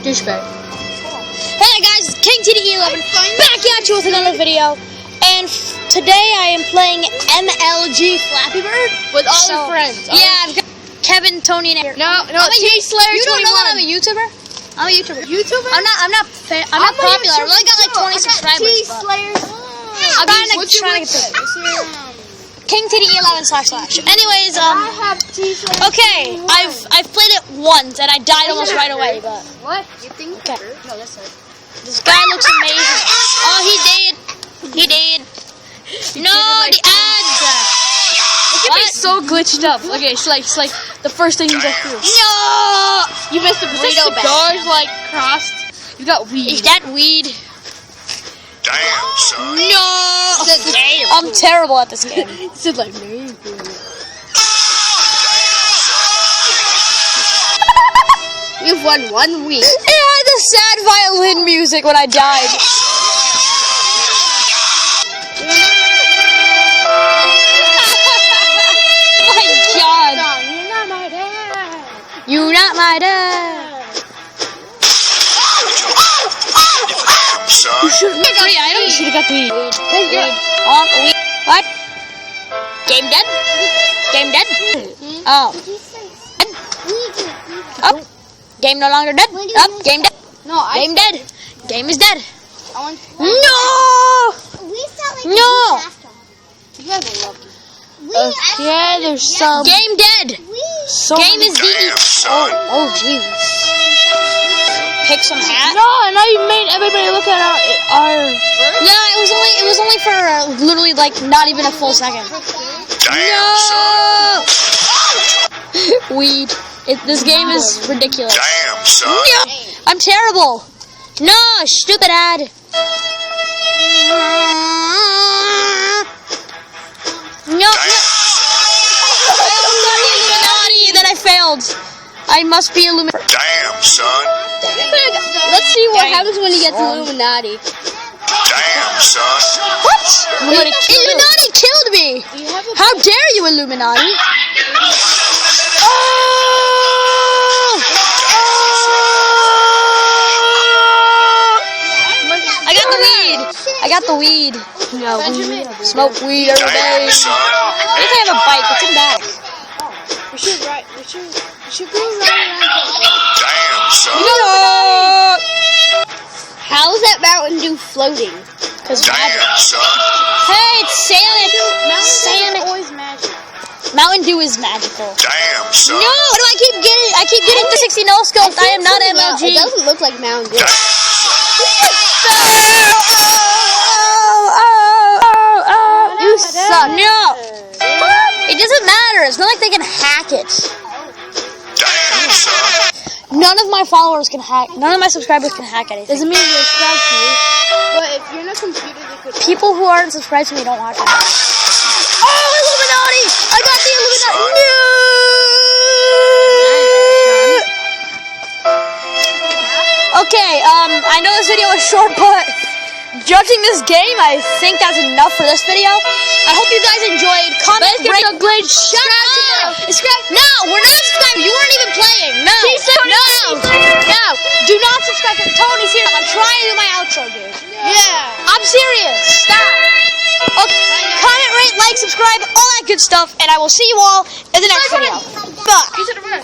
Douchebag. Hey guys, it's King TDE11 back at you with another video. And today I am playing MLG Flappy Bird with all your friends. Yeah, I've got Kevin, Tony, and Eric. No, T-Slayer. You don't know that I'm a YouTuber? I'm a YouTuber. I'm not popular. I've only got like 20 subscribers. T-Slayer. I'm trying to get this. King TDE11 // Anyways, okay, I've played it once and I died almost right away, but what? You think? Okay. No, that's it. This guy looks amazing. Oh, he did. He did. No, the ads. Look at me so glitched up. Okay, it's like the first thing you just do. No! You missed the burrito bag. Doors like crossed. You got weed. Is that weed? Damn, son. No! I'm terrible at this game. It said like me. You've won 1 week. It had the sad violin music when I died. My God. You're not my dad. You're not my dad. Son. You should have got 3 items. You should have got the weed. Weed. What? Game dead? Game dead? Oh. Oh. Game no longer dead. Oh, game dead. No, game dead. Game is dead. No! No! You guys are lucky. Okay, there's some. Game dead. Game is DE. Oh, jeez. Pick some hat. No, now you made everybody look at our. Yeah, it was only for literally like not even a full second. Damn, No! Weed. This game is ridiculous. Damn, son. No! I'm terrible. No, stupid ad. No. I almost got the Illuminati, then I failed. I must be Illuminati. Damn, son. Let's see what happens when you get to Illuminati. Damn, son. What? Illuminati killed me. How dare you, Illuminati? I got the weed. No, weed. Smoke weed every day. I think I have a bike. It's in back. We should go right. Damn, son. No! How's that Mountain Dew floating? Cause Damn, son. hey, it's Sonic. Sonic. Always magic. Mountain Dew is magical. Damn, son. No, what do I keep getting? I keep getting the 60 no scopes. I am not MLG. It doesn't look like Mountain Dew. You suck. No. It doesn't matter. It's not like they can hack it. Damn, son. None of my followers can hack. None of my subscribers can hack anything. Doesn't mean you're subscribed to me. But if you're in a computer, they could. People who aren't subscribed to me don't watch it. Oh, Illuminati! I got the Illuminati. No! Okay, I know this video is short, but judging this game, I think that's enough for this video. I hope you guys enjoyed. Comment, rate, subscribe. No, we're not subscribing. You weren't even playing. No. No. Do not subscribe to Tony's here. I'm trying to do my outro, dude. Yeah. I'm serious. Stop. Okay. Comment, rate, like, subscribe, all that good stuff, and I will see you all in the next video. Bye.